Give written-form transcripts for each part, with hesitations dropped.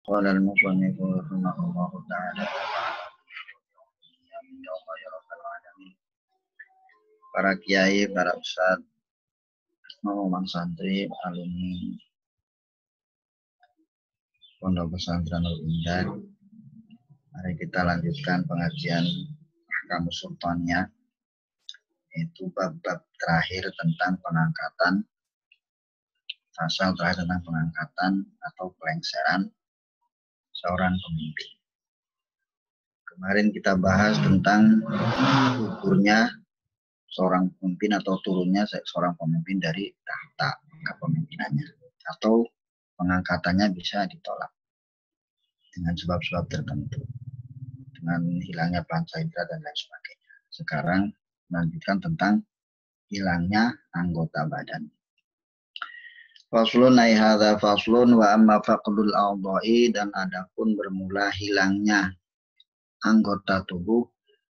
Qala al-musannif rahimahullahu ta'ala para kiai, para ustadz, mamang santri, alumni Pondok Pesantren Al-Indah. Mari kita lanjutkan pengajian Ahkamus Sultaniyah, yaitu bab-bab terakhir tentang pengangkatan, pasal terakhir tentang pengangkatan atau pelengseran seorang pemimpin. Kemarin kita bahas tentang gugurnya seorang pemimpin atau turunnya seorang pemimpin dari tahta kepemimpinannya, atau pengangkatannya bisa ditolak dengan sebab-sebab tertentu, dengan hilangnya panca indera dan lain sebagainya. Sekarang melanjutkan tentang hilangnya anggota badan. Faslun ay hadza faslun wa amma faqdul a'dha'i, dan adapun bermula hilangnya anggota tubuh,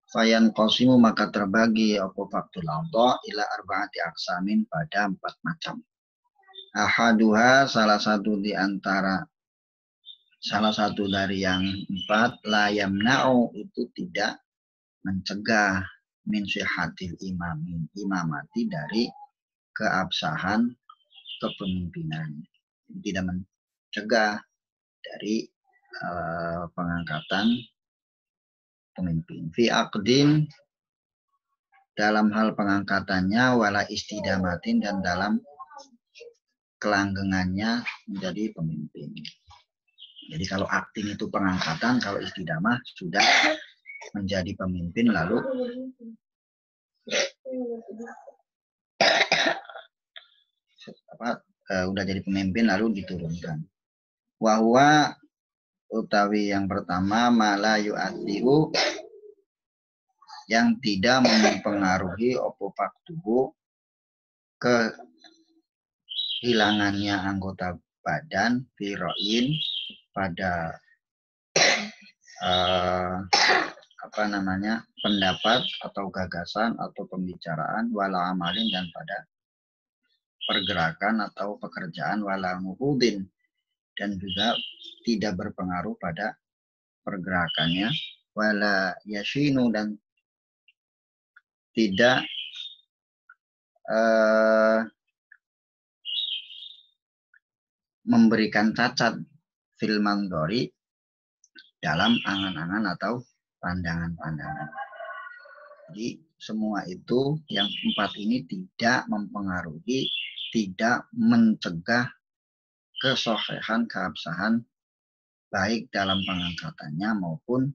fayan qasimu maka terbagi apa faqdul a'dha' ila arba'ati aqsamin pada 4 macam. Ahaduha salah satu dari yang 4, la yamna'u itu tidak mencegah min sihhatil imamati dari keabsahan kepemimpinan, tidak mencegah dari pengangkatan pemimpin. Fi aqdin, dalam hal pengangkatannya, wala istidamatin, dan dalam kelanggengannya menjadi pemimpin. Jadi kalau aktin itu pengangkatan, kalau istidamah sudah menjadi pemimpin lalu udah jadi pemimpin lalu diturunkan. Wahwa utawi yang pertama mala yu'athiru, yang tidak mempengaruhi opo faktuhu kehilangannya anggota badan, firoin pada pendapat atau gagasan atau pembicaraan, wala amalin, dan pada pergerakan atau pekerjaan, wala muhudin, dan juga tidak berpengaruh pada pergerakannya, wala yashinu, dan tidak memberikan cacat fil mandori, dalam angan-angan atau pandangan-pandangan. Jadi semua itu yang 4 ini tidak mempengaruhi, tidak mencegah kesohihan, keabsahan baik dalam pengangkatannya maupun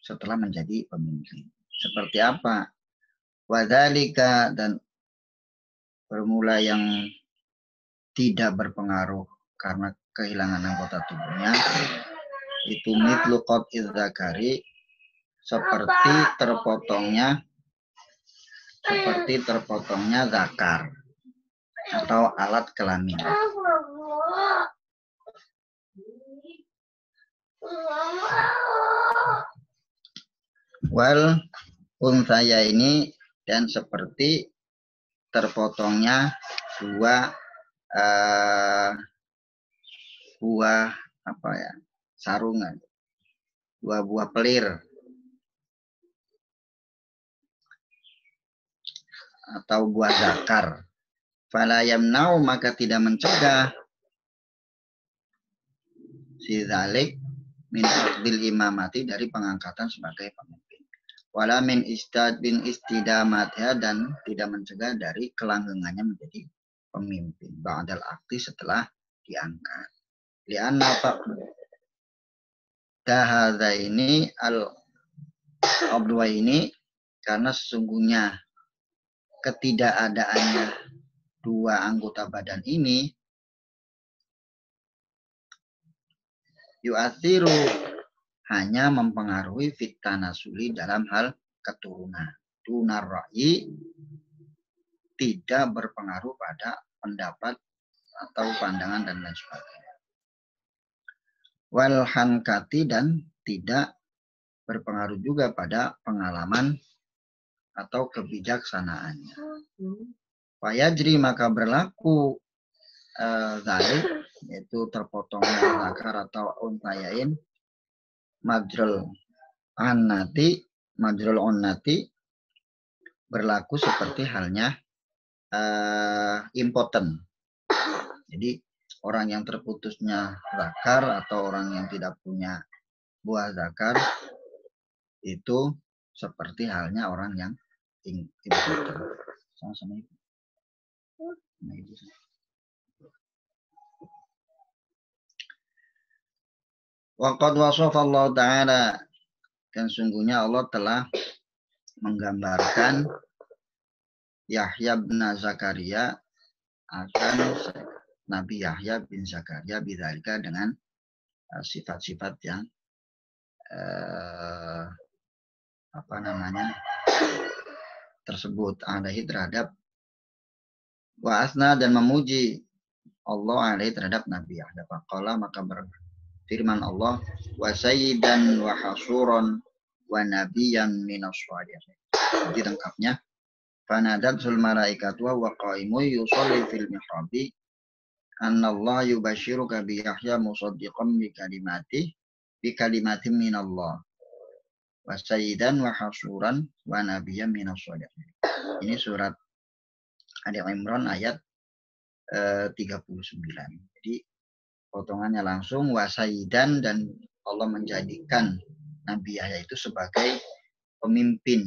setelah menjadi pemimpin. Seperti apa? Wadzalika, dan bermula yang tidak berpengaruh karena kehilangan anggota tubuhnya, itu mitlu qat'iz zakari, seperti terpotongnya zakar atau alat kelamin. Wal unsaya ini, dan seperti terpotongnya buah sarungan, buah pelir atau buah zakar. Fala yamna'u, maka tidak mencegah si zalik min aqdil imamati, dari pengangkatan sebagai pemimpin. Wala min istidamatnya, dan tidak mencegah dari kelanggengannya menjadi pemimpin ba'dal akti, setelah diangkat. Li'anna faqda ini al-abdwa ini, karena sesungguhnya ketidakadaannya 2 anggota badan ini, yu'athiru, hanya mempengaruhi fit tanasuli, dalam hal keturunan. Dunar ra'yi, tidak berpengaruh pada pendapat atau pandangan dan lain sebagainya. Wal hankati, dan tidak berpengaruh juga pada pengalaman atau kebijaksanaannya. Fayajri, maka berlaku zalik yaitu terpotongnya zakar atau untayain, majrul onnati berlaku seperti halnya impoten. Jadi orang yang terputusnya zakar atau orang yang tidak punya buah zakar itu seperti halnya orang yang impoten. Sama-sama itu. Nah, itu. Waqad wasafa Allah Ta'ala, dan sungguhnya Allah telah menggambarkan Yahya bin Zakaria akan Nabi Yahya bin Zakaria bidzalika dengan sifat-sifat yang tersebut alaihi terhadap wa asna, dan memuji Allah alaihi terhadap Nabi Yahya. Faqala, maka berfirman Allah, wa sayyidan wa hasuran wa nabiyyan minas shalihin. Jadi lengkapnya, fanadatul malaikatu wa qaimu yusalli fil mihrabi annallahu yubashiruka bi Yahya musaddiqan bi kalimatin minallah wa sayyidan wa hasuran wa nabiyyan minas shalihin. Ini surat Ali Imran ayat 39. Jadi potongannya langsung wa sayyidan, dan Allah menjadikan Nabi Yahya itu sebagai pemimpin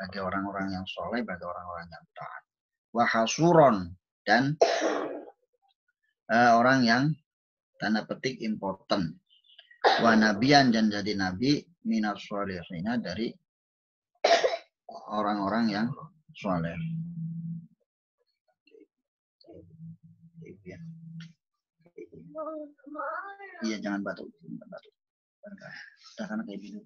bagi orang-orang yang soleh, bagi orang-orang yang taat. Wa hasuron, dan orang yang tanda petik important. Wa nabiyan, dan jadi nabi minas sholihina, dari orang-orang yang soleh. Iya, jangan batuk. Karena kayak gitu.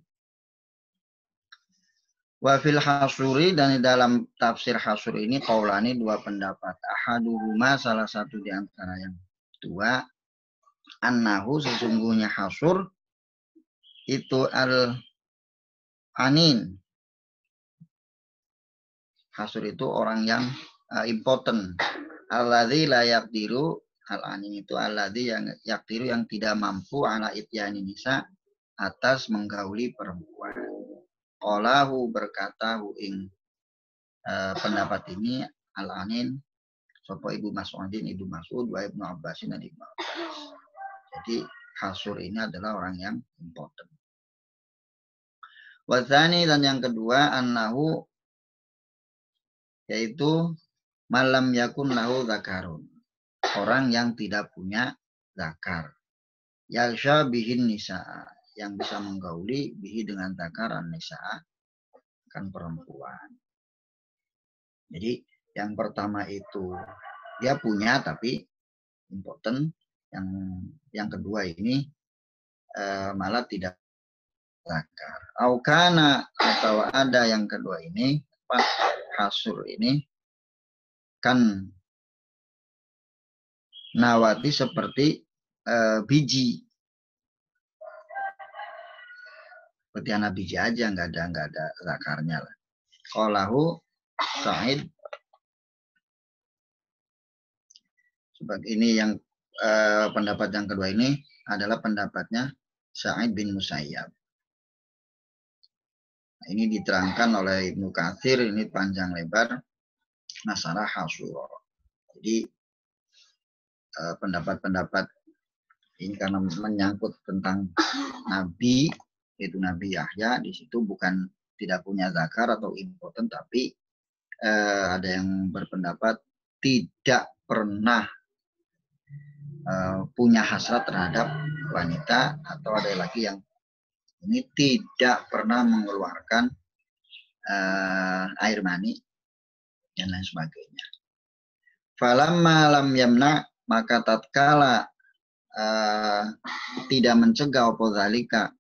Wa fil hasuri, dan di dalam tafsir hasur ini qaulani, dua pendapat. Ahaduhuma, salah satu di antara yang dua, annahu, sesungguhnya hasur itu al-anin. Hasur itu orang yang impoten. Alladzi la yaqdiru, al-anin itu alladzi yang yaqdiru, yang tidak mampu, ala ityani nisa, atas menggauli perempuan. Qalahu, berkata ing pendapat ini al-anin sapa Ibu Mas'udin, Ibu Mas'ud, wa Ibnu Abbasin, dan Ibnu Abbas. Jadi hasur ini adalah orang yang impoten. Wadzani, dan yang kedua, annahu, yaitu malam yakun lahu zakarun, orang yang tidak punya zakar. Yalsha bihin nisa, yang bisa menggauli bihi dengan zakar an-nisa, kan perempuan. Jadi yang pertama itu dia punya tapi impoten. Yang kedua ini malah tidak zakar. Aukana, atau ada yang kedua ini, hasur ini kan nawati seperti biji. Seperti anak biji aja, nggak ada zakarnya lah. Qalahu Sa'id, sebagai ini yang pendapat yang kedua ini adalah pendapatnya Sa'id bin Musayyab. Nah, ini diterangkan oleh Ibnu Katsir, ini panjang lebar masalah hasur. Jadi pendapat-pendapat ini karena menyangkut tentang Nabi, yaitu Nabi Yahya, di situ bukan tidak punya zakar atau impoten, tapi ada yang berpendapat tidak pernah punya hasrat terhadap wanita, atau ada lagi yang ini tidak pernah mengeluarkan air mani dan lain sebagainya. Falamma lam yamna, maka tatkala tidak mencegah opozalika,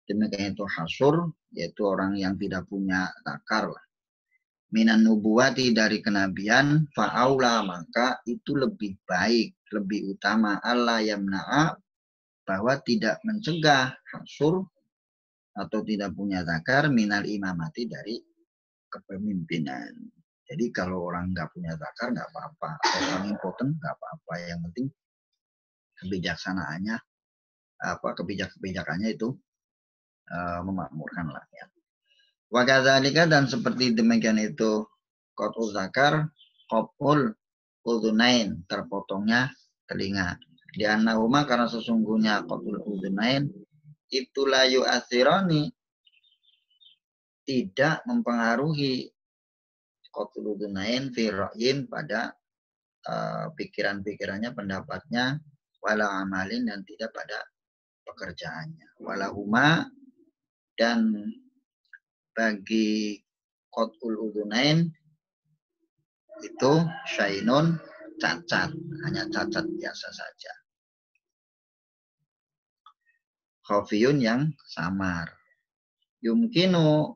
demikian itu hasur, yaitu orang yang tidak punya zakar lah, minan nubuwati, dari kenabian, fa'aula, maka itu lebih baik, lebih utama, Allah yamna'a, bahwa tidak mencegah hasur atau tidak punya zakar, minal imamati, dari kepemimpinan. Jadi kalau orang nggak punya zakar nggak apa-apa, atau orang impoten nggak apa-apa, yang penting kebijaksanaannya, kebijakannya itu memakmurkan rakyat. Wa kadzalika, dan seperti demikian itu qat'u zakar, qat'ul udhunain, terpotongnya telinga. Di annahuma, karena sesungguhnya qat'ul udhunain itu la yu'athirani, tidak mempengaruhi qat'ul udhunain fi ra'yin, pada pikiran-pikirannya, pendapatnya, wala amalin, dan tidak pada pekerjaannya. Walahuma, dan bagi qat'ul udhunain itu syainun, cacat, hanya cacat biasa saja. Khafiyun, yang samar. Yumkinu,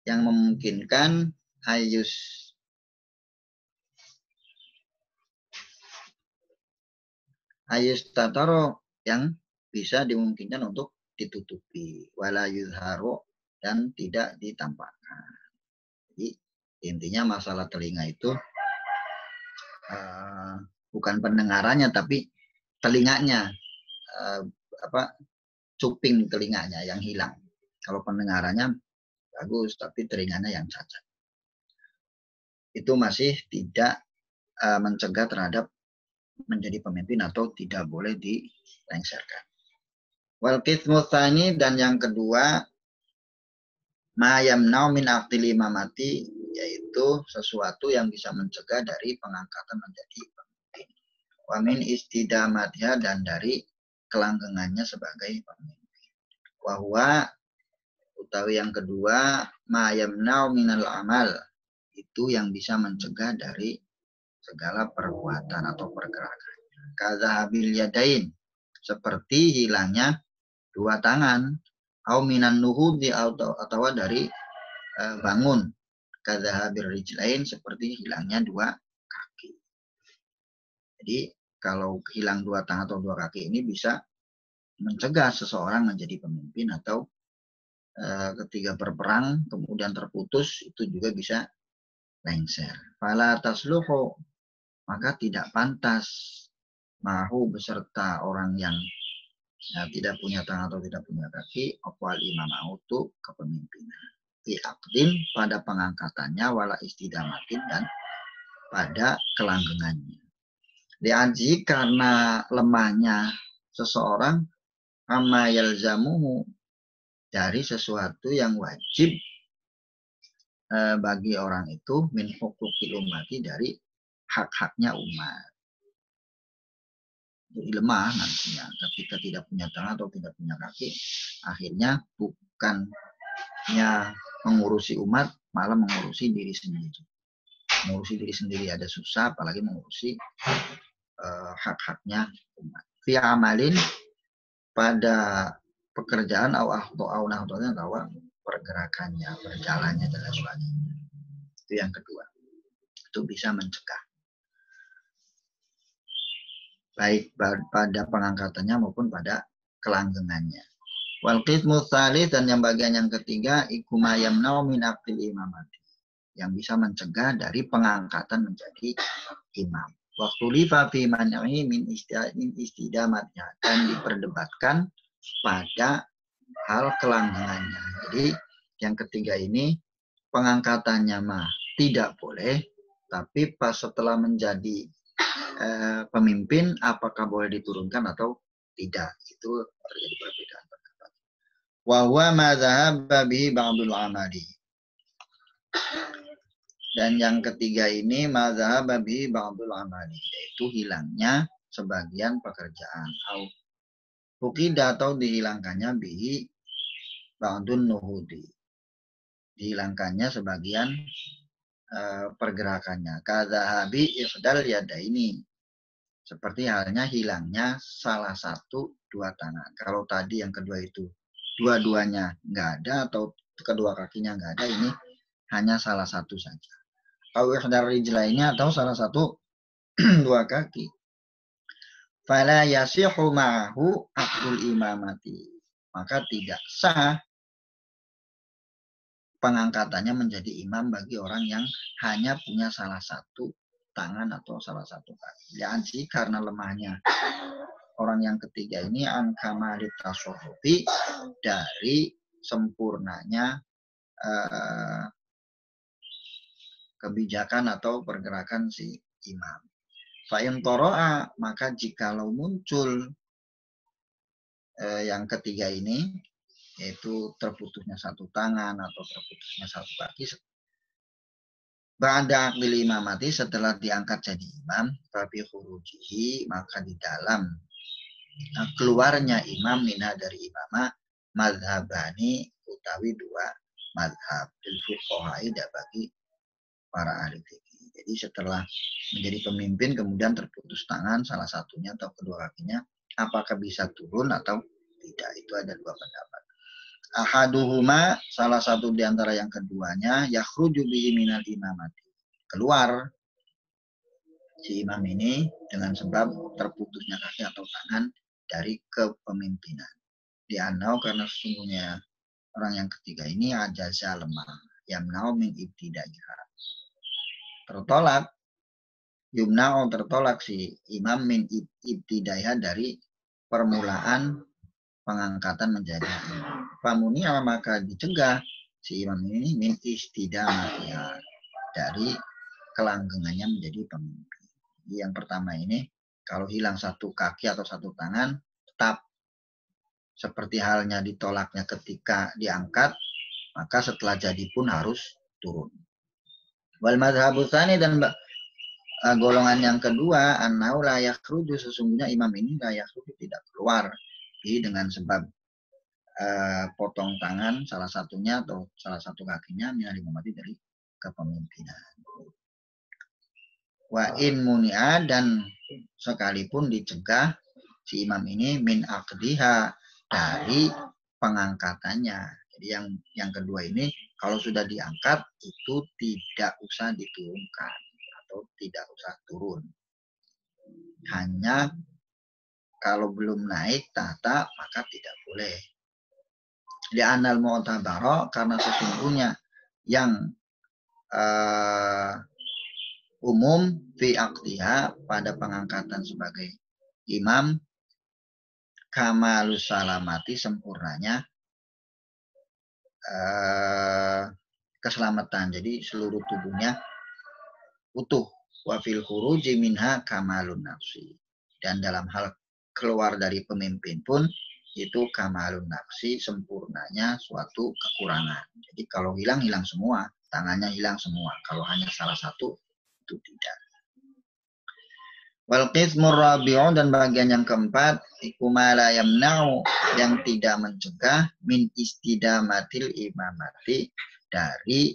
yang memungkinkan, ayus tataro, yang bisa dimungkinkan untuk ditutupi, wala yuzharu, dan tidak ditampakkan. Jadi intinya masalah telinga itu bukan pendengarannya, tapi telinganya, cuping telinganya yang hilang. Kalau pendengarannya bagus, tapi telinganya yang cacat. Itu masih tidak mencegah terhadap menjadi pemimpin atau tidak boleh dilengserkan. Wal qismu tsani, dan yang kedua, ma yamna'u min aqdil imamati, yaitu sesuatu yang bisa mencegah dari pengangkatan menjadi pemimpin. Wa min istidamatiha, dan dari kelanggengannya sebagai pemimpin. Wa huwa, utawi yang kedua, ma yamna'u minal amal, itu yang bisa mencegah dari segala perbuatan atau pergerakan. Kazahabil yadain, seperti hilangnya dua tangan, au minan nuhudi, atau dari bangun. Kazahabil rijlain, seperti hilangnya dua kaki. Jadi kalau hilang dua tangan atau dua kaki ini bisa mencegah seseorang menjadi pemimpin, atau ketika berperang kemudian terputus, itu juga bisa lengser. Fala tasluhu, maka tidak pantas mahu, beserta orang yang tidak punya tangan atau tidak punya kaki, opal imam autu, kepemimpinan. Fi aqdin, pada pengangkatannya, wala istidamatin, dan pada kelanggengannya. Diaji, karena lemahnya seseorang, amma yalzamuhu, dari sesuatu yang wajib bagi orang itu, min huquqil ummati, dari hak-haknya umat. Jadi lemah nantinya ketika tidak punya tangan atau tidak punya kaki, akhirnya bukannya mengurusi umat, malah mengurusi diri sendiri. Mengurusi diri sendiri ada susah, apalagi mengurusi hak-haknya umat. Fi amalin, pada pekerjaan, atau pergerakannya, berjalannya, dan sebagainya. Itu yang kedua. Itu bisa mencegah, baik pada pengangkatannya maupun pada kelanggengannya. Wal qismu tsalits, dan yang bagian yang ketiga, ikuma yamna'u min aqdil imamati, yang bisa mencegah dari pengangkatan menjadi imam. Waktu lifa fi man'i min istidamatnya, dan diperdebatkan pada hal kelanggengannya. Jadi yang ketiga ini, pengangkatannya mah tidak boleh, tapi pas setelah menjadi pemimpin, apakah boleh diturunkan atau tidak, itu terjadi perbedaan pendapat. Wa huwa ma dhahaba bihi ba'dul amali, dan yang ketiga ini, ma dhahaba bihi ba'dul amali, yaitu hilangnya sebagian pekerjaan, au hukida, atau dihilangkannya bihi ba'dun nuhudi, dihilangkannya sebagian pergerakannya. Kadzahabi ifdal yadaini, seperti halnya hilangnya salah satu dua tangan. Kalau tadi yang kedua itu dua-duanya nggak ada, atau kedua kakinya nggak ada, ini hanya salah satu saja. Au ihdar rijlainnya, atau salah satu dua kaki. Fala yasihu ma'ahu aqdul imamati, maka tidak sah pengangkatannya menjadi imam bagi orang yang hanya punya salah satu tangan atau salah satu kaki. Lianji karena lemahnya orang yang ketiga ini angkamalit tasawufi dari sempurnanya kebijakan atau pergerakan si imam. Fa'in toro'a, maka jikalau muncul yang ketiga ini, yaitu terputusnya satu tangan atau terputusnya satu kaki, ba'da aqdil imamati, setelah diangkat jadi imam, tapi khurujihi, maka di dalam keluarnya imam minha dari imamah, madhabani utawi dua madhab lil fuqaha'i bagi para ahli fikih. Jadi setelah menjadi pemimpin kemudian terputus tangan salah satunya atau kedua kakinya, apakah bisa turun atau tidak? Itu ada dua pendapat. Ahaduhuma, salah satu di antara yang keduanya, yakhruju bihi minal imamati, keluar si imam ini dengan sebab terputusnya kaki atau tangan dari kepemimpinan. Dianau karena sesungguhnya orang yang ketiga ini ajaza lemah, yamnau min ibtidaiha, tertolak, yumnau tertolak si imam min ibtidaiha dari permulaan pengangkatan menjadi imam. Famuni maka dicegah si imam ini min istidamatiha, dari kelanggengannya menjadi pemimpin. Jadi yang pertama ini, kalau hilang satu kaki atau satu tangan, tetap seperti halnya ditolaknya ketika diangkat, maka setelah jadi pun harus turun. Wal madhabu tsani, dan golongan yang kedua, annau la yakhruju, sesungguhnya imam ini la yakhruju, tidak keluar dengan sebab potong tangan salah satunya atau salah satu kakinya minal imamati dari kepemimpinan. Wa in muni'a, dan sekalipun dicegah si imam ini min aqdiha, dari pengangkatannya. Jadi yang kedua ini, kalau sudah diangkat itu tidak usah diturunkan atau tidak usah turun. Hanya kalau belum naik tahta maka tidak boleh. Li'anal mu'tabara, karena sesungguhnya yang umum fi aqdiha, pada pengangkatan sebagai imam, kamalus salamati, sempurnanya keselamatan, jadi seluruh tubuhnya utuh. Wa fil khuruji minha kamalun nafsi, dan dalam hal keluar dari pemimpin pun itu kamalun nafsi, sempurnanya suatu kekurangan. Jadi kalau hilang, hilang semua, tangannya hilang semua. Kalau hanya salah satu, itu tidak. Wal qismur rabi'u, dan bagian yang keempat, ikuma la yamna'u, yang tidak mencegah min istidamatil imamati, dari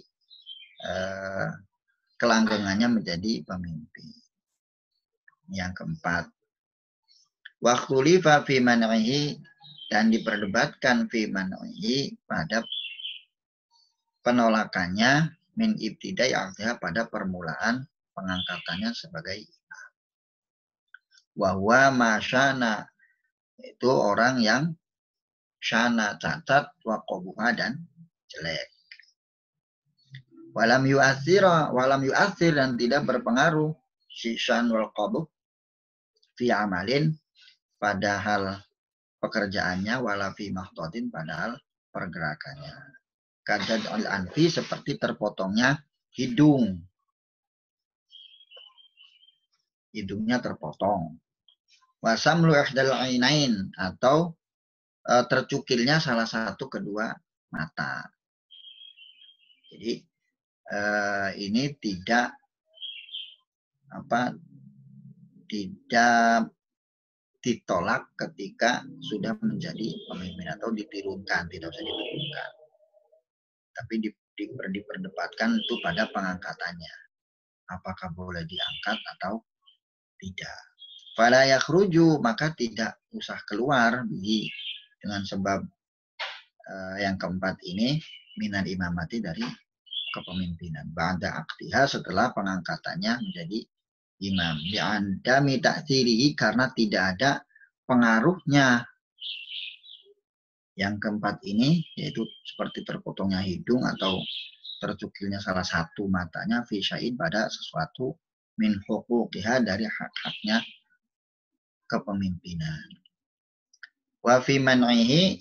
kelanggengannya menjadi pemimpin. Yang keempat, waktu lifa fi man'ihi, dan diperdebatkan fi man'ihi, pada penolakannya min ibtidai aqdiha, pada permulaan pengangkatannya sebagai imam. Wahwa masyana, itu orang yang syana, cacat, wa qabuha, dan jelek. Walam yu'athir, dan tidak berpengaruh si syan wal qabuh fi amalin, padahal pekerjaannya, wala fi mahtotin, padahal pergerakannya. Kadad al-anfi, seperti terpotongnya hidung. Hidungnya terpotong. Wasamlu ihdal ainain, atau tercukilnya salah satu kedua mata. Jadi ini tidak ditolak ketika sudah menjadi pemimpin atau diturunkan, tidak usah diturunkan. Tapi diperdebatkan itu pada pengangkatannya. Apakah boleh diangkat atau tidak. Fala yakhruju, maka tidak usah keluar dengan sebab yang keempat ini, minal imamati, dari kepemimpinan. Ba'da aqdiha, setelah pengangkatannya menjadi imam. Li'andami ta'thirihi, karena tidak ada pengaruhnya. Yang keempat ini, yaitu seperti terpotongnya hidung atau tercukilnya salah satu matanya, fi sya'id, pada sesuatu min huquqiha dari hak-haknya kepemimpinan. Wa fi man'ihi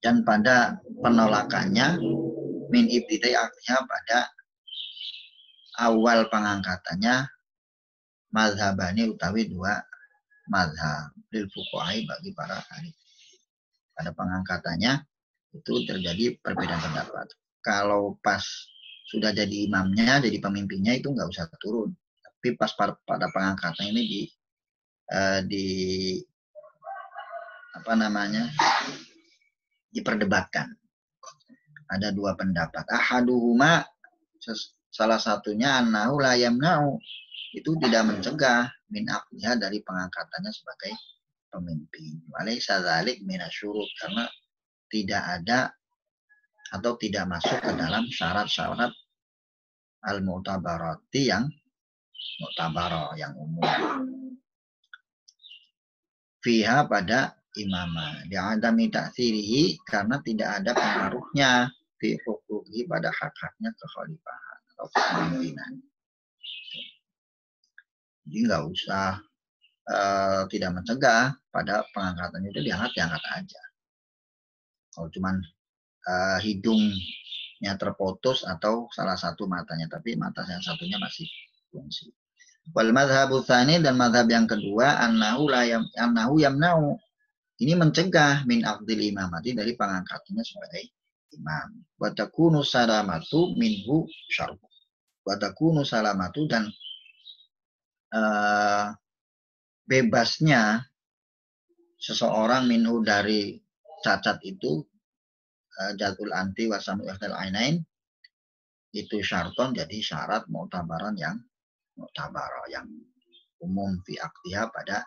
dan pada penolakannya min ibtidai aktiha pada awal pengangkatannya mazhabani utawi dua mazhab lil fuqaha bagi para ahli. Pada pengangkatannya itu terjadi perbedaan pendapat. Kalau pas sudah jadi imamnya, jadi pemimpinnya itu nggak usah turun. Tapi pas pada pengangkatan ini diperdebatkan. Ada dua pendapat. Ahaduhuma, salah satunya annahu la yamna'u, itu tidak mencegah min aqdiha dari pengangkatannya sebagai pemimpin. Walaysa dzalik minasyurut, karena tidak ada atau tidak masuk ke dalam syarat-syarat al-mu'tabarati yang mu'tabarah, yang umum. Fiha pada imamah. Di'adami ta'thirihi, karena tidak ada pengaruhnya fi huquqi pada hak-haknya kekhalifahan atau kepemimpinan. Jadi nggak usah tidak mencegah pada pengangkatan itu diangkat aja. Kalau cuman hidungnya terputus atau salah satu matanya, tapi mata yang satunya masih fungsi. Wal madhabu tsani, dan madhab yang kedua annahu yamna'u, ini mencegah min aqdil imamati dari pengangkatannya sebagai imam. Wa takunu salamatu minhu syarbu. Wa takunu salamatu, dan bebasnya seseorang minhu dari cacat itu jatul anti wasamu ikhtal ainain, itu syarton, jadi syarat mu'tabaran yang mu'tabarah, yang umum fi aqdiha pada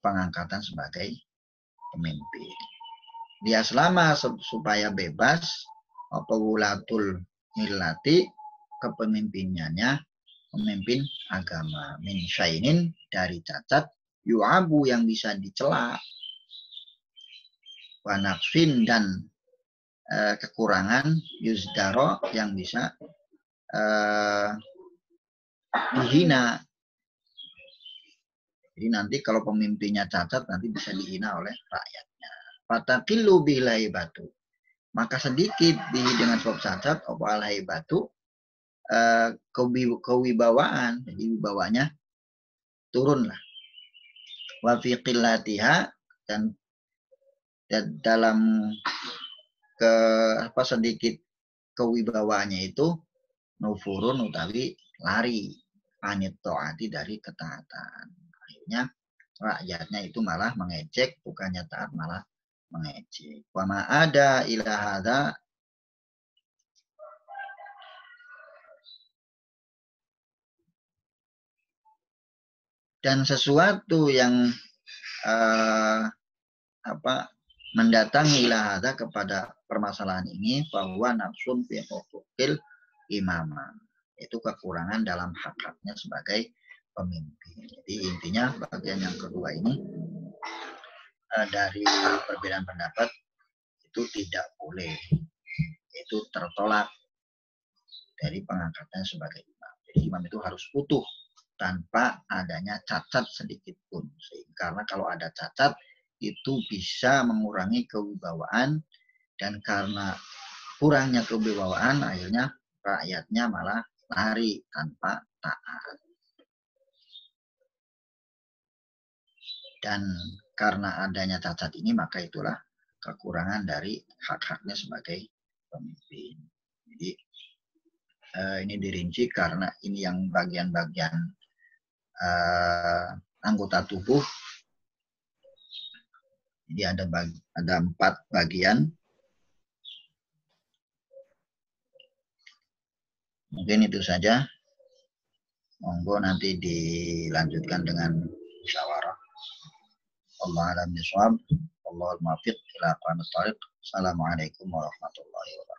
pengangkatan sebagai pemimpin. Dia selama supaya bebas apa wulatul millati, kepemimpinannya pemimpin agama, min syainin, dari cacat, yu'abu, yang bisa dicela, wa naqsin, dan kekurangan, yuzdaro, yang bisa dihina. Jadi nanti kalau pemimpinnya cacat, nanti bisa dihina oleh rakyatnya. Fatakillu bilai batu, maka sedikit dengan sebab cacat apa alai batu, kewibawaan, jadi wibawanya turunlah. Wa fi qillatiha, dan dalam sedikit kewibawaannya itu nufurun, utawi lari anit taati, dari ketaatan. Akhirnya rakyatnya itu malah mengejek, bukannya taat malah mengejek. Wa ma ada ila hadza, dan sesuatu yang mendatangi ila hadza, kepada permasalahan ini, bahwa nafsun fi huquqil imamah, itu kekurangan dalam hak-haknya sebagai pemimpin. Jadi intinya bagian yang kedua ini dari perbedaan pendapat itu tidak boleh, itu tertolak dari pengangkatannya sebagai imam. Jadi imam itu harus utuh tanpa adanya cacat sedikit pun. Karena kalau ada cacat itu bisa mengurangi kewibawaan, dan karena kurangnya kewibawaan akhirnya rakyatnya malah lari tanpa taat. Dan karena adanya cacat ini, maka itulah kekurangan dari hak-haknya sebagai pemimpin. Jadi ini dirinci karena ini yang bagian-bagian anggota tubuh. Jadi ada 4 bagian. Mungkin itu saja. Monggo nanti dilanjutkan dengan musyawarah. Allah a'lam bishawab. Allahul muwaffiq ila aqwamit thoriq. Assalamualaikum warahmatullahi wabarakatuh.